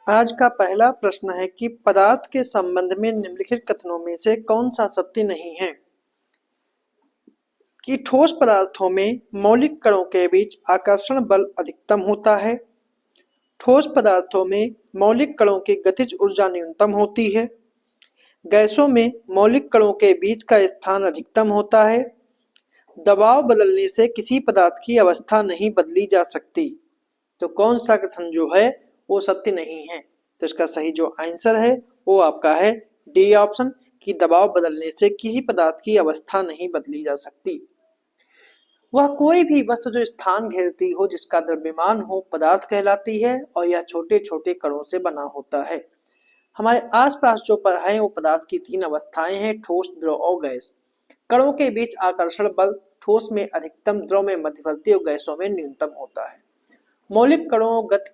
आज का पहला प्रश्न है कि पदार्थ के संबंध में निम्नलिखित कथनों में से कौन सा सत्य नहीं है। कि ठोस पदार्थों में मौलिक कणों के बीच आकर्षण बल अधिकतम होता है। ठोस पदार्थों में मौलिक कणों की गतिज ऊर्जा न्यूनतम होती है। गैसों में मौलिक कणों के बीच का स्थान अधिकतम होता है। दबाव बदलने से किसी पदार्थ की अवस्था नहीं बदली जा सकती। तो कौन सा कथन जो है वो सत्य नहीं है। तो इसका सही जो आंसर है वो आपका है डी ऑप्शन, कि दबाव बदलने से किसी पदार्थ की अवस्था नहीं बदली जा सकती। वह कोई भी वस्तु जो स्थान घेरती हो, जिसका द्रव्यमान हो, पदार्थ कहलाती है और यह छोटे छोटे कणों से बना होता है। हमारे आसपास जो है वो पदार्थ की तीन अवस्थाएं हैं, ठोस, द्रव और गैस। कणों के बीच आकर्षण बल ठोस में अधिकतम, द्रव में मध्यवर्ती और गैसों में न्यूनतम होता है। मौलिक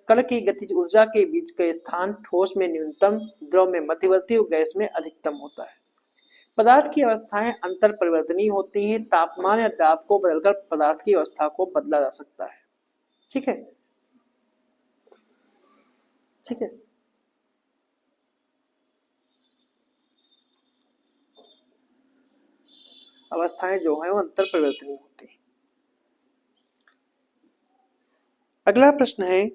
कण की गतिज ऊर्जा के बीच का स्थान ठोस में न्यूनतम, द्रव में मध्यवर्ती और गैस में अधिकतम होता है। पदार्थ की अवस्थाएं अंतर परिवर्तनीय होती हैं। तापमान या दाब को बदलकर पदार्थ की अवस्था को बदला जा सकता है। ठीक है, ठीक है। अवस्थाएं जो है वो अंतर परिवर्तनीय होती हैं। अगला प्रश्न है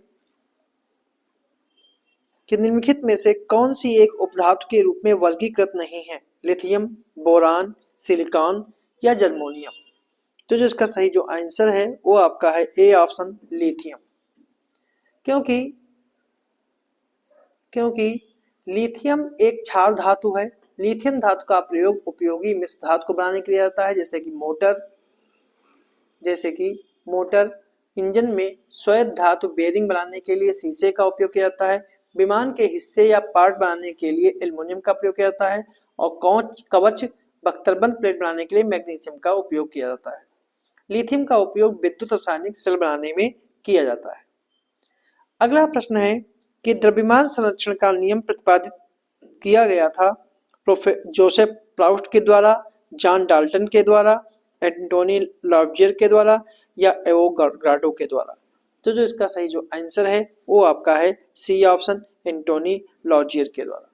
कि निम्नलिखित में से कौन सी एक उपधातु के रूप में वर्गीकृत नहीं है। लिथियम, बोरान, सिलिकॉन या जर्मेनियम। तो जो इसका सही जो आंसर है वो आपका है ए ऑप्शन, लिथियम। क्योंकि लिथियम एक क्षार धातु है। लिथियम धातु का प्रयोग उपयोगी मिश्र धातु को बनाने के लिए जाता है, जैसे कि मोटर, इंजन में श्वेत धातु बेरिंग बनाने के लिए शीशे का उपयोग किया जाता है। विमान के हिस्से या पार्ट बनाने के लिए एल्युमिनियम का प्रयोग किया जाता है और कवच बख्तरबंद प्लेट बनाने के लिए मैग्नीशियम का उपयोग किया जाता है। लिथियम का उपयोग विद्युत रासायनिक सेल बनाने में किया जाता है। अगला प्रश्न है कि द्रव्यमान संरक्षण का नियम प्रतिपादित किया गया था जोसेफ प्लाउस्ट के द्वारा, जॉन डाल्टन के द्वारा, एंटोनी लावजियर के द्वारा या एवोगाड्रो के द्वारा। तो जो इसका सही जो आंसर है वो आपका है सी ऑप्शन, एंटोनी लावजियर के द्वारा।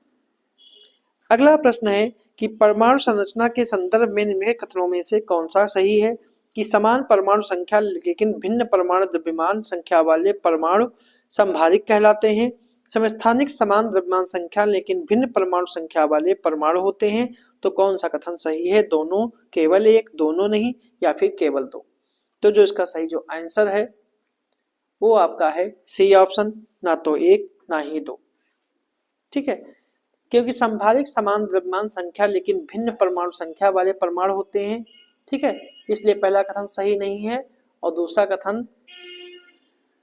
अगला प्रश्न है कि परमाणु संरचना के संदर्भ में निम्नलिखित कथनों में से कौन सा सही है। कि समान परमाणु संख्या लेकिन भिन्न परमाणु द्रव्यमान संख्या वाले परमाणु संभारिक कहलाते हैं। समस्थानिक समान द्रव्यमान संख्या लेकिन भिन्न परमाणु संख्या वाले परमाणु होते हैं। तो कौन सा कथन सही है। दोनों, केवल एक, दोनों नहीं या फिर केवल दो। तो जो इसका सही जो आंसर है वो आपका है सी ऑप्शन, ना तो एक ना ही दो। ठीक है, क्योंकि संभारिक समान द्रव्यमान संख्या लेकिन भिन्न परमाणु संख्या वाले परमाणु होते हैं। ठीक है, इसलिए पहला कथन सही नहीं है और दूसरा कथन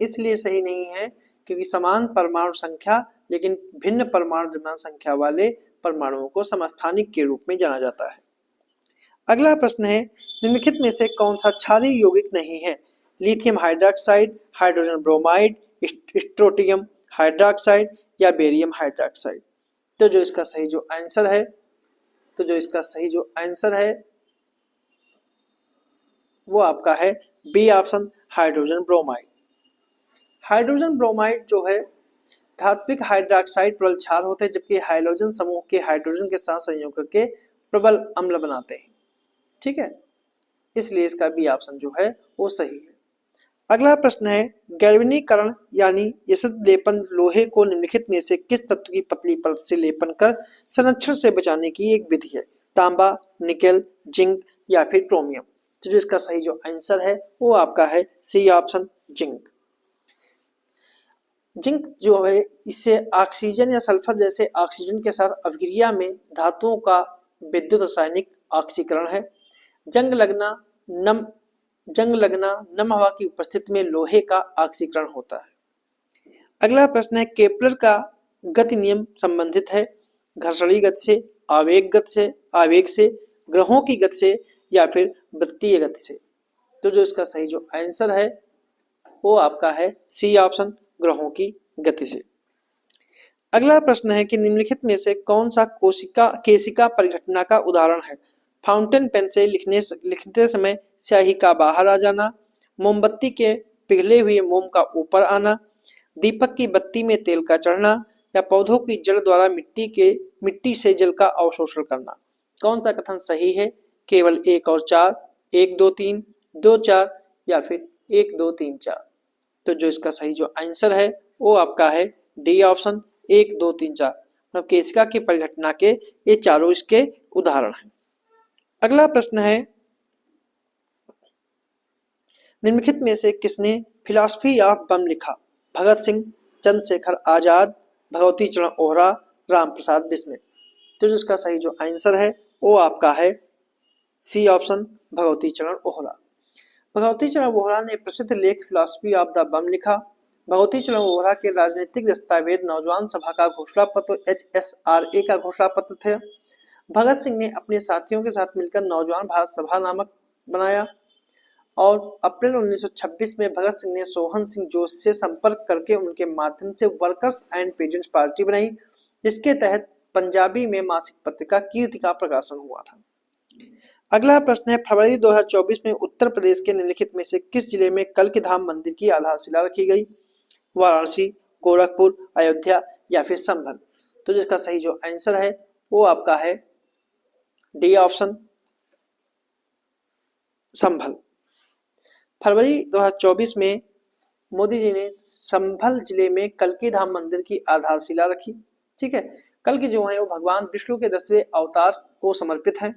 इसलिए सही नहीं है क्योंकि समान परमाणु संख्या लेकिन भिन्न परमाणु द्रव्यमान संख्या वाले परमाणुओं को समस्थानिक के रूप में जाना जाता है। अगला प्रश्न है निम्नलिखित में से कौन सा क्षारीय यौगिक नहीं है। Lithium hydroxide, hydrogen bromide, strontium hydroxide या बेरियम हाइड्रोक्साइड। तो जो इसका सही जो आंसर है वो आपका है B option, hydrogen bromide. Hydrogen bromide जो है धात्विक हाइड्रोक्साइड प्रबल क्षार होते हैं, जबकि हाइड्रोजन समूह के हाइड्रोजन के साथ संयोग करके प्रबल अम्ल बनाते हैं। ठीक है, इसलिए इसका बी ऑप्शन जो है वो सही है। अगला प्रश्न है गैल्वेनीकरण यानी यस्त्र लेपन लोहे को निम्नलिखित में से किस तत्व की पतली परत से लेपन कर संरक्षण से बचाने की एक विधि है। तांबा, निकेल, जिंक या फिर क्रोमियम। तो जो इसका सही जो आंसर है वो आपका है सी ऑप्शन, जिंक। जिंक जो है इससे ऑक्सीजन या सल्फर जैसे ऑक्सीजन के साथ अभिक्रिया में धातुओं का विद्युत रासायनिक ऑक्सीकरण है। जंग लगना, नम हवा की उपस्थिति में लोहे का ऑक्सीकरण होता है। अगला प्रश्न है केपलर का गति नियम संबंधित है घर्षणी गति से, आवेग से, ग्रहों की गति से या फिर वृत्तीय गति से। तो जो इसका सही जो आंसर है वो आपका है सी ऑप्शन, ग्रहों की गति से। अगला प्रश्न है कि निम्नलिखित में से कौन सा केशिका परिघटना का उदाहरण है। फाउंटेन पेन से लिखते समय स्याही का बाहर आ जाना, मोमबत्ती के पिघले हुए मोम का ऊपर आना, दीपक की बत्ती में तेल का चढ़ना, या पौधों की जड़ द्वारा मिट्टी से जल का अवशोषण करना। कौन सा कथन सही है? केवल 1 और 4, 1 2 3, 2 4 या फिर 1 2 3 4। तो जो इसका सही जो आंसर है वो आपका है डी ऑप्शन 1 2 3 4। मतलब केशिका की परिघटना के ये चारों इसके उदाहरण हैं। अगला प्रश्न है, निम्नलिखित में से किसने फिलॉसफी ऑफ बम लिखा? भगत सिंह, चंद्रशेखर आजाद, भगवती चरण ओहरा, राम प्रसाद बिस्मिल। तो जिसका सही जो आंसर है वो आपका है सी ऑप्शन भगवती चरण ओहरा। भगवती चरण ओहरा ने प्रसिद्ध लेख फिलॉसफी ऑफ द बम लिखा। भगवती चरण ओहरा के राजनीतिक दस्तावेज नौजवान सभा का घोषणा पत्र HSRA का घोषणा पत्र थे। भगत सिंह ने अपने साथियों के साथ मिलकर नौजवान भारत सभा नामक बनाया और अप्रैल 1926 में भगत सिंह ने सोहन सिंह जोशी से संपर्क करके उनके माध्यम से वर्कर्स एंड पेजेंट्स पार्टी बनाई, जिसके तहत पंजाबी में मासिक पत्रिका कीर्ति का प्रकाशन हुआ था। अगला प्रश्न है, फरवरी 2024 में उत्तर प्रदेश के निम्नलिखित में से किस जिले में कल्कि धाम मंदिर की आधारशिला रखी गई? वाराणसी, गोरखपुर, अयोध्या या फिर संभल। तो जिसका सही जो आंसर है वो आपका है डी ऑप्शन संभल। फरवरी 2024 में मोदी जी ने संभल जिले में कल्कि धाम मंदिर की आधारशिला रखी। ठीक है, कल्कि जो है वो भगवान विष्णु के 10वें अवतार को समर्पित है।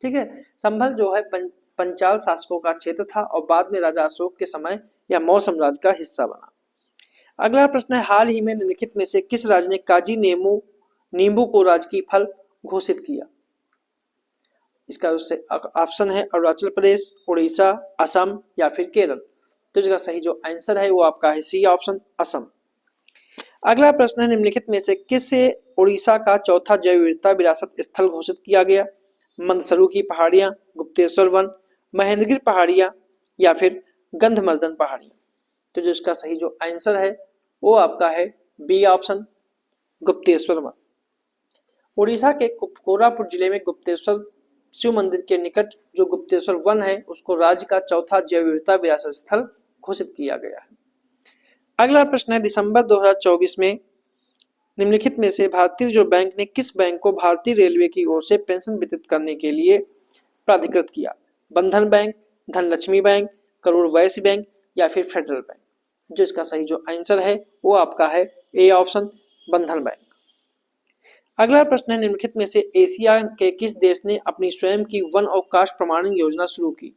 ठीक है, संभल जो है पंचाल शासकों का क्षेत्र था और बाद में राजा अशोक के समय यह मौर्य साम्राज्य का हिस्सा बना। अगला प्रश्न है, हाल ही में निम्नलिखित में से किस राज्य ने काजी नींबू को राजकीय फल घोषित किया? इसका ऑप्शन है अरुणाचल प्रदेश, उड़ीसा, असम या फिर केरल। तो इसका सही जो आंसर है वो आपका है सी ऑप्शन असम। अगला प्रश्न है, निम्नलिखित में से किसे उड़ीसा का चौथा जैव विविधता विरासत स्थल घोषित किया गया? मंदसरू की पहाड़ियां, गुप्तेश्वर वन, महेंद्रगिरी पहाड़ियां या फिर गंधमर्दन पहाड़ियां। तो जो इसका सही जो आंसर है वो आपका है बी ऑप्शन गुप्तेश्वर वन। उड़ीसा के कोरापुट जिले में गुप्तेश्वर शिव मंदिर के निकट जो गुप्तेश्वर वन है उसको राज्य का चौथा जैव विविधता विरासत स्थल घोषित किया गया है। अगला प्रश्न है, दिसंबर 2024 में निम्नलिखित में से भारतीय रिजर्व बैंक ने किस बैंक को भारतीय रेलवे की ओर से पेंशन वितरित करने के लिए प्राधिकृत किया? बंधन bank, Dhanlaxmi bank, Karur Vysya bank या फिर फेडरल बैंक। जो इसका सही जो आंसर है वो आपका है ए ऑप्शन बंधन बैंक। अगला प्रश्न है, निम्नलिखित में से एशिया के किस देश ने अपनी स्वयं की वन अवकाश प्रमाणन योजना शुरू की?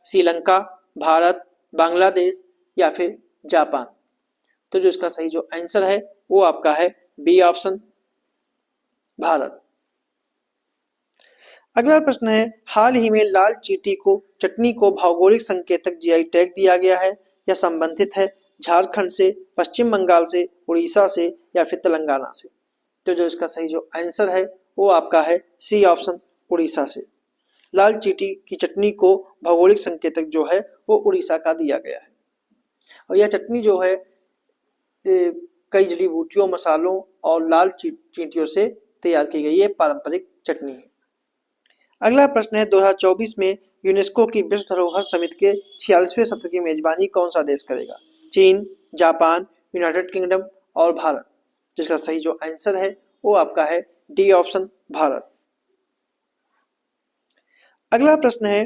श्रीलंका, भारत, बांग्लादेश या फिर जापान। तो जो इसका सही जो आंसर है वो आपका है बी ऑप्शन भारत। अगला प्रश्न है, हाल ही में लाल चटनी को भौगोलिक संकेतक जीआई टैग दिया गया है या संबंधित है झारखंड से, पश्चिम बंगाल से, उड़ीसा से या फिर तेलंगाना से। तो जो इसका सही जो आंसर है वो आपका है सी ऑप्शन उड़ीसा से। लाल चींटी की चटनी को भौगोलिक संकेतक जो है वो उड़ीसा का दिया गया है और यह चटनी जो है कई जड़ी बूटियों, मसालों और लाल चींटियों से तैयार की गई ये पारंपरिक चटनी है। अगला प्रश्न है, 2024 में यूनेस्को की विश्व धरोहर समिति के 46वें सत्र की मेजबानी कौन सा देश करेगा? चीन, जापान, यूनाइटेड किंगडम और भारत। जिसका सही जो आंसर है वो आपका है डी ऑप्शन भारत। अगला प्रश्न है,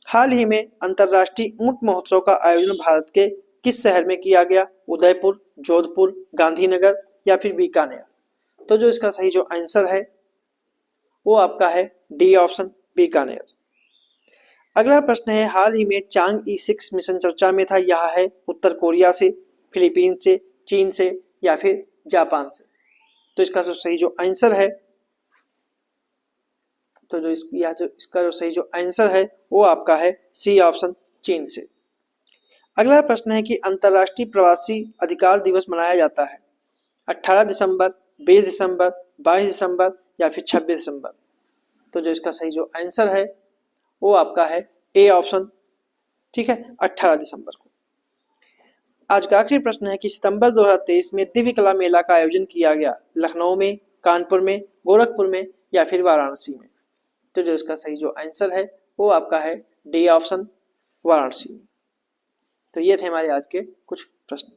हाल ही में अंतरराष्ट्रीय ऊंट महोत्सव का आयोजन भारत के किस शहर में किया गया? उदयपुर, जोधपुर, गांधीनगर या फिर बीकानेर। तो जो इसका सही जो आंसर है वो आपका है डी ऑप्शन बीकानेर। अगला प्रश्न है, हाल ही में चांग E6 मिशन चर्चा में था, यह है उत्तर कोरिया से, फिलीपींस से, चीन से या फिर जापान से। तो इसका जो सही जो आंसर है तो जो इसका जो सही जो आंसर है वो आपका है सी ऑप्शन चीन से। अगला प्रश्न है कि अंतर्राष्ट्रीय प्रवासी अधिकार दिवस मनाया जाता है 18 दिसंबर, 20 दिसंबर, 22 दिसंबर या फिर 26 दिसंबर। तो जो इसका सही जो आंसर है वो आपका है ए ऑप्शन, ठीक है, 18 दिसंबर को। आज का आखिरी प्रश्न है कि सितंबर 2023 में दिव्य कला मेला का आयोजन किया गया लखनऊ में, कानपुर में, गोरखपुर में या फिर वाराणसी में। तो जो इसका सही जो आंसर है वो आपका है डी ऑप्शन वाराणसी में। तो ये थे हमारे आज के कुछ प्रश्न।